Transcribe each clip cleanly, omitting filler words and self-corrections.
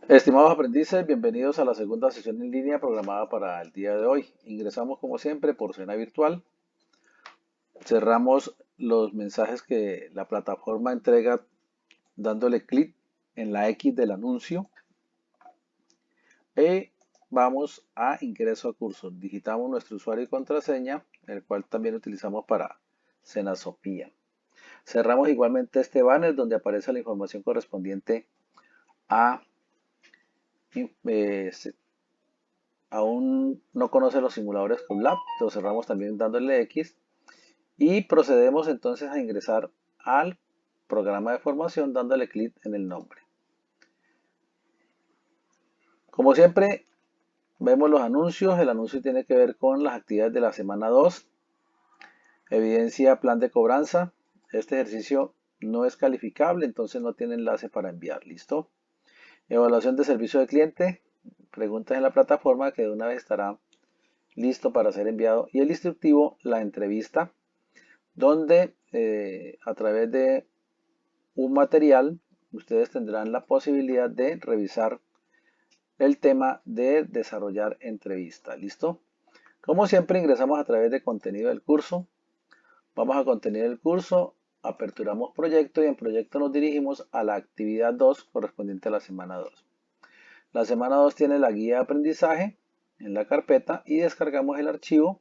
Estimados aprendices, bienvenidos a la segunda sesión en línea programada para el día de hoy. Ingresamos como siempre por cena virtual, cerramos los mensajes que la plataforma entrega dándole clic en la X del anuncio y vamos a ingreso a curso. Digitamos nuestro usuario y contraseña, el cual también utilizamos para Cenasopía. Cerramos igualmente este banner donde aparece la información correspondiente a eh, aún no conoce los simuladores Colab, lo cerramos también dándole X y procedemos entonces a ingresar al programa de formación dándole clic en el nombre. Como siempre, vemos los anuncios. El anuncio tiene que ver con las actividades de la semana 2. Evidencia plan de cobranza. Este ejercicio no es calificable, entonces no tiene enlace para enviar. ¿Listo? Evaluación de servicio de cliente. Preguntas en la plataforma que de una vez estará listo para ser enviado. Y el instructivo, la entrevista, donde a través de un material ustedes tendrán la posibilidad de revisar el tema de desarrollar entrevista. ¿Listo? Como siempre ingresamos a través de contenido del curso. Vamos a contenido del curso, aperturamos proyecto y en proyecto nos dirigimos a la actividad 2 correspondiente a la semana 2. La semana 2 tiene la guía de aprendizaje en la carpeta y descargamos el archivo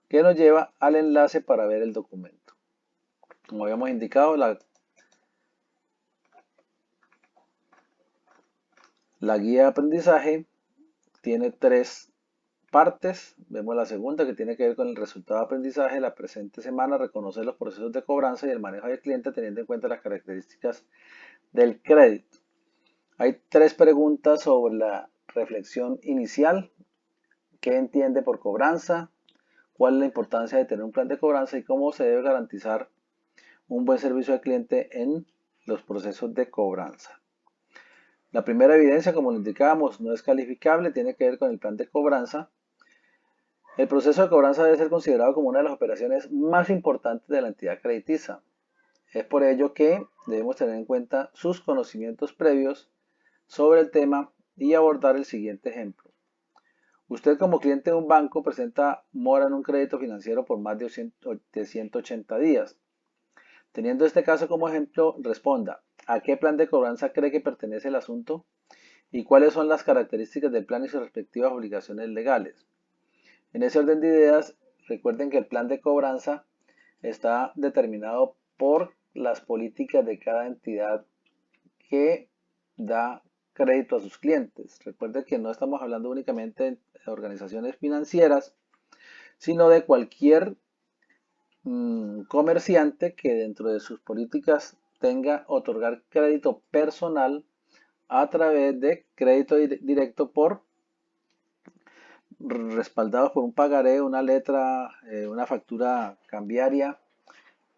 que nos lleva al enlace para ver el documento. Como habíamos indicado, la guía de aprendizaje tiene tres partes. Vemos la segunda que tiene que ver con el resultado de aprendizaje. La presente semana reconocer los procesos de cobranza y el manejo del cliente teniendo en cuenta las características del crédito. Hay tres preguntas sobre la reflexión inicial. ¿Qué entiende por cobranza? ¿Cuál es la importancia de tener un plan de cobranza y cómo se debe garantizar un buen servicio al cliente en los procesos de cobranza? La primera evidencia, como lo indicábamos, no es calificable, tiene que ver con el plan de cobranza. El proceso de cobranza debe ser considerado como una de las operaciones más importantes de la entidad crediticia. Es por ello que debemos tener en cuenta sus conocimientos previos sobre el tema y abordar el siguiente ejemplo. Usted como cliente de un banco presenta mora en un crédito financiero por más de 180 días. Teniendo este caso como ejemplo, responda, ¿a qué plan de cobranza cree que pertenece el asunto? ¿Y cuáles son las características del plan y sus respectivas obligaciones legales? En ese orden de ideas, recuerden que el plan de cobranza está determinado por las políticas de cada entidad que da crédito a sus clientes. Recuerden que no estamos hablando únicamente de organizaciones financieras, sino de cualquier comerciante que dentro de sus políticas tenga otorgar crédito personal a través de crédito directo por respaldados por un pagaré, una letra, una factura cambiaria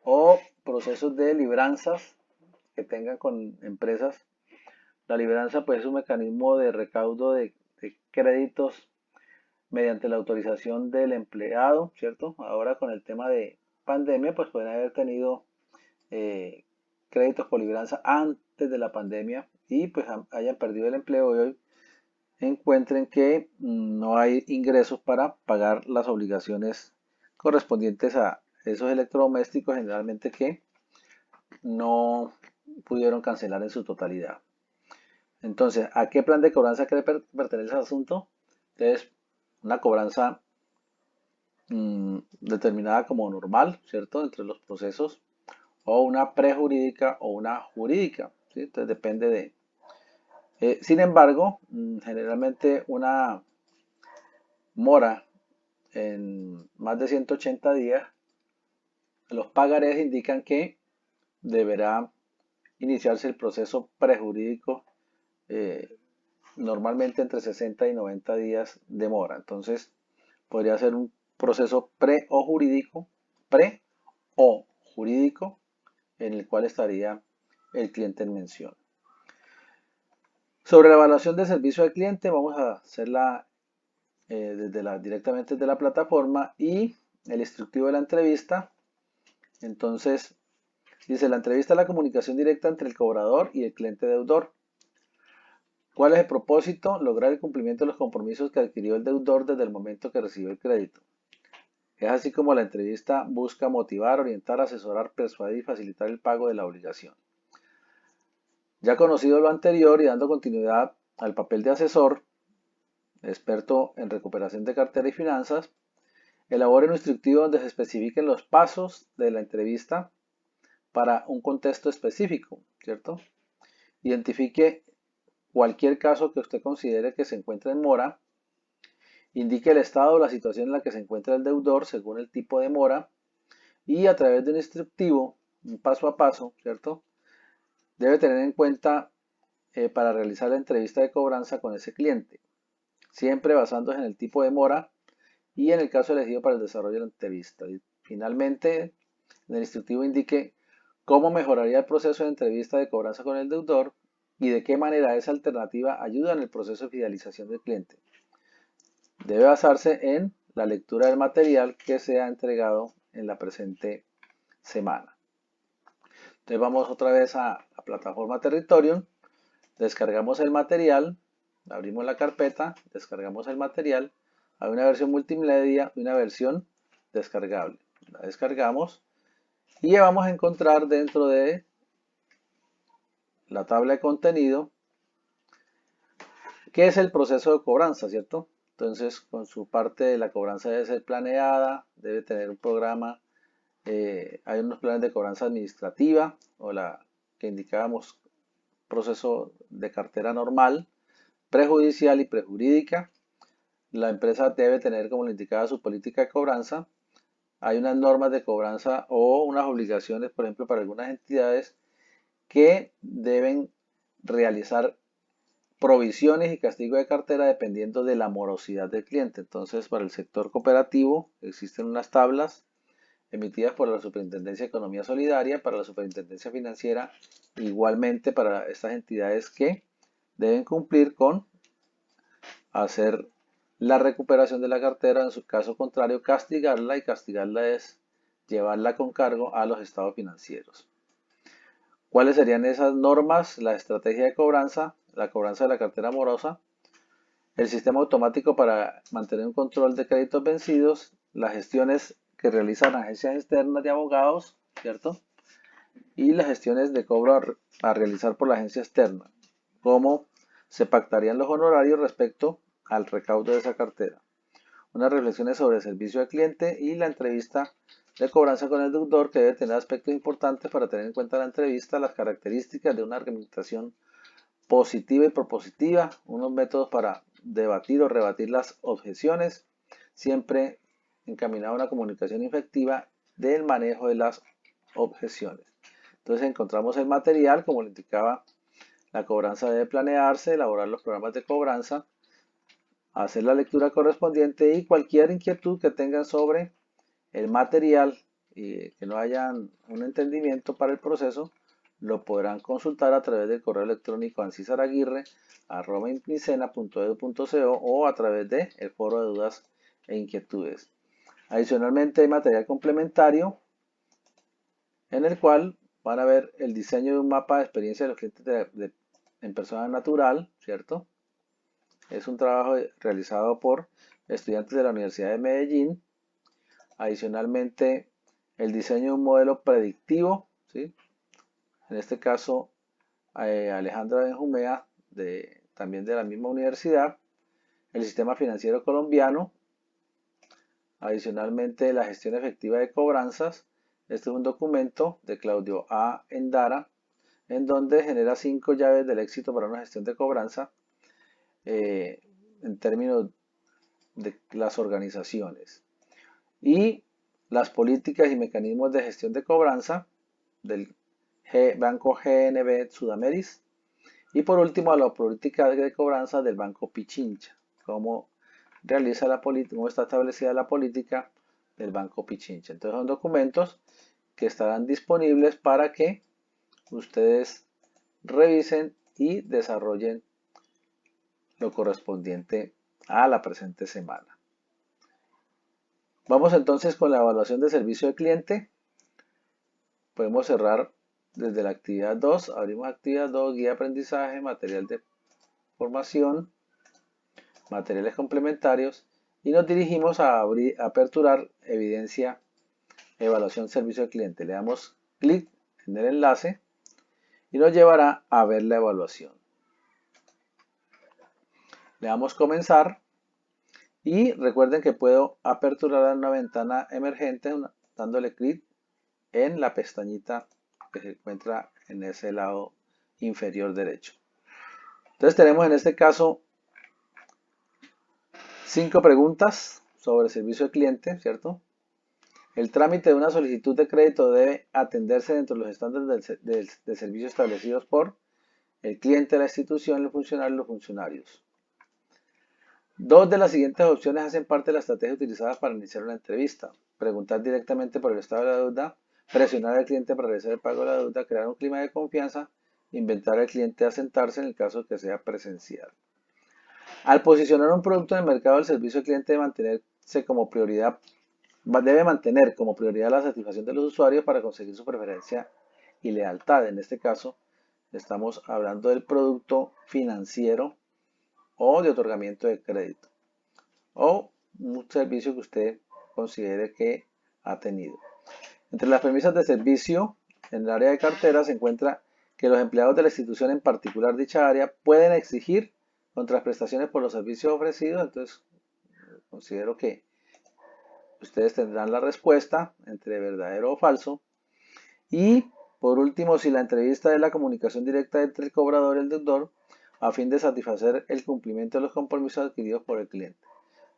o procesos de libranzas que tengan con empresas. La libranza pues es un mecanismo de recaudo de créditos mediante la autorización del empleado, ¿cierto? Ahora con el tema de pandemia pues pueden haber tenido eh, créditos por libranza antes de la pandemia y pues hayan perdido el empleo y hoy encuentren que no hay ingresos para pagar las obligaciones correspondientes a esos electrodomésticos generalmente que no pudieron cancelar en su totalidad. Entonces, ¿a qué plan de cobranza cree pertenece el asunto? Entonces, una cobranza determinada como normal, ¿cierto? Entre los procesos, o una prejurídica o una jurídica, ¿sí? Entonces depende de... sin embargo, generalmente una mora en más de 180 días, los pagarés indican que deberá iniciarse el proceso prejurídico normalmente entre 60 y 90 días de mora. Entonces, podría ser un proceso pre o jurídico, en el cual estaría el cliente en mención. Sobre la evaluación de servicio al cliente, vamos a hacerla directamente desde la plataforma y el instructivo de la entrevista. Entonces, dice, la entrevista es la comunicación directa entre el cobrador y el cliente deudor. ¿Cuál es el propósito? Lograr el cumplimiento de los compromisos que adquirió el deudor desde el momento que recibió el crédito. Es así como la entrevista busca motivar, orientar, asesorar, persuadir y facilitar el pago de la obligación. Ya conocido lo anterior y dando continuidad al papel de asesor, experto en recuperación de cartera y finanzas, elabore un instructivo donde se especifiquen los pasos de la entrevista para un contexto específico, ¿cierto? Identifique cualquier caso que usted considere que se encuentre en mora, indique el estado o la situación en la que se encuentra el deudor según el tipo de mora y a través de un instructivo, un paso a paso, ¿cierto? Debe tener en cuenta para realizar la entrevista de cobranza con ese cliente, siempre basándose en el tipo de mora y en el caso elegido para el desarrollo de la entrevista. Y finalmente, en el instructivo indique cómo mejoraría el proceso de entrevista de cobranza con el deudor y de qué manera esa alternativa ayuda en el proceso de fidelización del cliente. Debe basarse en la lectura del material que se ha entregado en la presente semana. Entonces vamos otra vez a la plataforma Territorium, descargamos el material, abrimos la carpeta, descargamos el material, hay una versión multimedia y una versión descargable. La descargamos y ya vamos a encontrar dentro de la tabla de contenido qué es el proceso de cobranza, ¿cierto? Entonces, con su parte de la cobranza debe ser planeada, debe tener un programa, hay unos planes de cobranza administrativa o la que indicábamos proceso de cartera normal, prejudicial y prejurídica. La empresa debe tener, como le indicaba, su política de cobranza. Hay unas normas de cobranza o unas obligaciones, por ejemplo, para algunas entidades que deben realizar provisiones y castigo de cartera dependiendo de la morosidad del cliente. Entonces, para el sector cooperativo existen unas tablas emitidas por la Superintendencia de Economía Solidaria, para la Superintendencia Financiera, igualmente para estas entidades que deben cumplir con hacer la recuperación de la cartera, en su caso contrario castigarla, y castigarla es llevarla con cargo a los estados financieros. ¿Cuáles serían esas normas? La estrategia de cobranza, la cobranza de la cartera morosa, el sistema automático para mantener un control de créditos vencidos, las gestiones que realizan agencias externas de abogados, ¿cierto? Y las gestiones de cobro a realizar por la agencia externa. ¿Cómo se pactarían los honorarios respecto al recaudo de esa cartera? Unas reflexiones sobre el servicio al cliente y la entrevista de cobranza con el deudor, que debe tener aspectos importantes para tener en cuenta la entrevista, las características de una argumentación positiva y propositiva, unos métodos para debatir o rebatir las objeciones, siempre encaminado a una comunicación efectiva del manejo de las objeciones. Entonces encontramos el material, como le indicaba, la cobranza debe planearse, elaborar los programas de cobranza, hacer la lectura correspondiente y cualquier inquietud que tengan sobre el material y que no hayan un entendimiento para el proceso, lo podrán consultar a través del correo electrónico ancizaraguirre@micena.edu.co o a través del foro de dudas e inquietudes. Adicionalmente hay material complementario en el cual van a ver el diseño de un mapa de experiencia de los clientes en persona natural, ¿cierto? Es un trabajo realizado por estudiantes de la Universidad de Medellín. Adicionalmente, el diseño de un modelo predictivo, ¿sí? En este caso, Alejandra Benjumea, también de la misma universidad, el sistema financiero colombiano, adicionalmente la gestión efectiva de cobranzas. Este es un documento de Claudio A. Endara, en donde genera 5 llaves del éxito para una gestión de cobranza en términos de las organizaciones. Y las políticas y mecanismos de gestión de cobranza del Banco GNB Sudameris. Y por último, la política de cobranza del Banco Pichincha. Cómo realiza la política, cómo está establecida la política del Banco Pichincha. Entonces son documentos que estarán disponibles para que ustedes revisen y desarrollen lo correspondiente a la presente semana. Vamos entonces con la evaluación de servicio al cliente. Podemos cerrar desde la actividad 2, abrimos actividad 2, guía de aprendizaje, material de información, materiales complementarios y nos dirigimos a aperturar evidencia, evaluación, servicio al cliente. Le damos clic en el enlace y nos llevará a ver la evaluación. Le damos comenzar y recuerden que puedo aperturar una ventana emergente dándole clic en la pestañita que se encuentra en ese lado inferior derecho. Entonces tenemos en este caso 5 preguntas sobre servicio al cliente, ¿cierto? El trámite de una solicitud de crédito debe atenderse dentro de los estándares de servicio establecidos por el cliente, la institución, el funcionario y los funcionarios. Dos de las siguientes opciones hacen parte de la estrategia utilizada para iniciar una entrevista. Preguntar directamente por el estado de la deuda, presionar al cliente para realizar el pago de la deuda, crear un clima de confianza, invitar al cliente a sentarse en el caso que sea presencial. Al posicionar un producto en el mercado, el servicio al cliente debe mantener como prioridad la satisfacción de los usuarios para conseguir su preferencia y lealtad. En este caso, estamos hablando del producto financiero o de otorgamiento de crédito o un servicio que usted considere que ha tenido. Entre las premisas de servicio en el área de cartera se encuentra que los empleados de la institución, en particular dicha área, pueden exigir contraprestaciones por los servicios ofrecidos. Entonces considero que ustedes tendrán la respuesta entre verdadero o falso. Y por último, si la entrevista es la comunicación directa entre el cobrador y el deudor a fin de satisfacer el cumplimiento de los compromisos adquiridos por el cliente.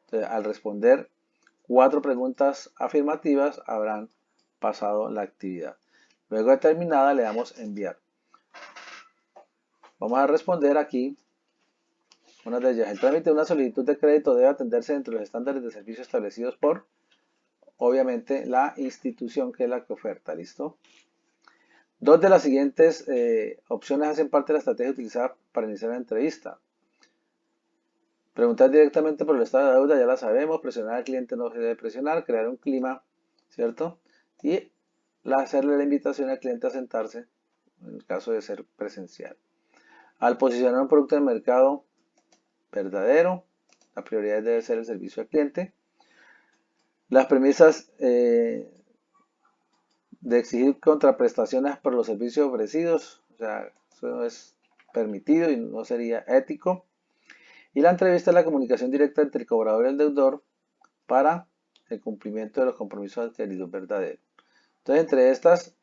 Entonces, al responder 4 preguntas afirmativas, habrán pasado la actividad. Luego de terminada, le damos enviar. Vamos a responder aquí una de ellas. El trámite de una solicitud de crédito debe atenderse dentro de los estándares de servicio establecidos por, obviamente, la institución que es la que oferta. ¿Listo? Dos de las siguientes opciones hacen parte de la estrategia utilizada para iniciar la entrevista. Preguntar directamente por el estado de deuda, ya la sabemos. Presionar al cliente no se debe presionar. Crear un clima, ¿cierto? Y hacerle la invitación al cliente a sentarse, en el caso de ser presencial. Al posicionar un producto en el mercado, verdadero. La prioridad debe ser el servicio al cliente. Las premisas de exigir contraprestaciones por los servicios ofrecidos, o sea, eso no es permitido y no sería ético. Y la entrevista es la comunicación directa entre el cobrador y el deudor para el cumplimiento de los compromisos adquiridos, verdadero. Entonces, entre estas,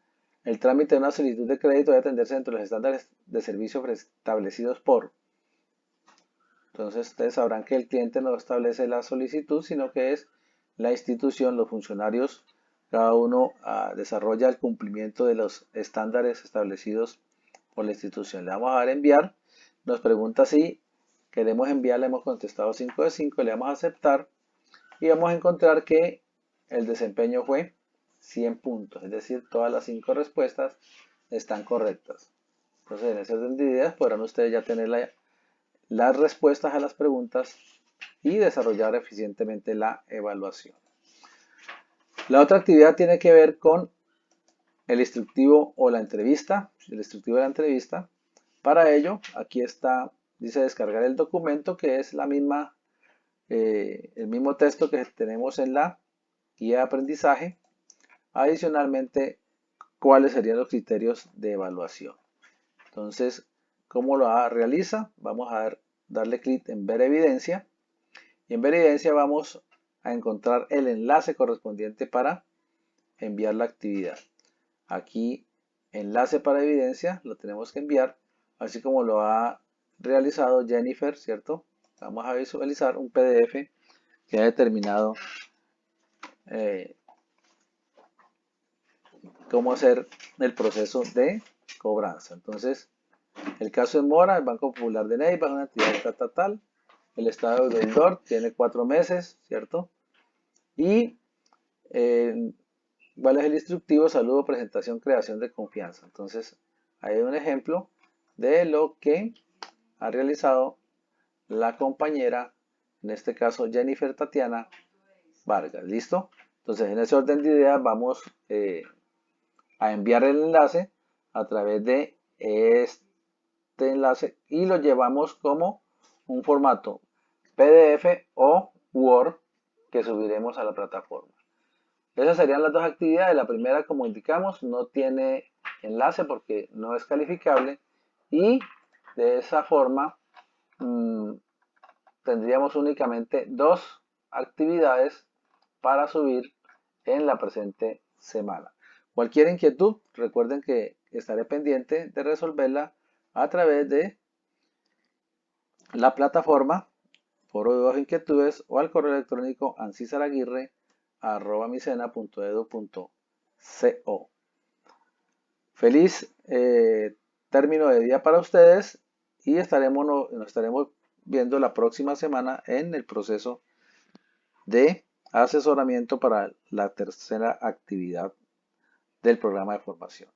el trámite de una solicitud de crédito debe atenderse dentro de los estándares de servicio establecidos por. Entonces, ustedes sabrán que el cliente no establece la solicitud, sino que es la institución, los funcionarios, cada uno desarrolla el cumplimiento de los estándares establecidos por la institución. Le vamos a dar enviar, nos pregunta si queremos enviar, le hemos contestado 5 de 5, le damos a aceptar y vamos a encontrar que el desempeño fue 100 puntos, es decir, todas las 5 respuestas están correctas. Entonces, en ese orden de ideas podrán ustedes ya tener las respuestas a las preguntas y desarrollar eficientemente la evaluación. La otra actividad tiene que ver con el instructivo o la entrevista, el instructivo de la entrevista. Para ello, aquí está, dice descargar el documento, que es el mismo texto que tenemos en la guía de aprendizaje. Adicionalmente, cuáles serían los criterios de evaluación. Entonces, ¿cómo lo realiza? Vamos a darle clic en ver evidencia. Y en ver evidencia vamos a encontrar el enlace correspondiente para enviar la actividad. Aquí, enlace para evidencia, lo tenemos que enviar, así como lo ha realizado Jennifer, ¿cierto? Vamos a visualizar un PDF que ha determinado cómo hacer el proceso de cobranza. Entonces, el caso de mora, el Banco Popular de Neiva, una actividad estatal. El estado del deudor tiene 4 meses, ¿cierto? Y ¿cuál es el instructivo? Saludo, presentación, creación de confianza. Entonces, hay un ejemplo de lo que ha realizado la compañera, en este caso Jennifer Tatiana Vargas. ¿Listo? Entonces, en ese orden de ideas vamos a enviar el enlace a través de este enlace y lo llevamos como un formato PDF o Word que subiremos a la plataforma. Esas serían las dos actividades. La primera, como indicamos, no tiene enlace porque no es calificable y de esa forma tendríamos únicamente dos actividades para subir en la presente semana. Cualquier inquietud, recuerden que estaré pendiente de resolverla a través de la plataforma Foro de Dudas e Inquietudes o al correo electrónico ancísaraguirre@micena.edu.co. Feliz término de día para ustedes y nos estaremos viendo la próxima semana en el proceso de asesoramiento para la tercera actividad del programa de formación.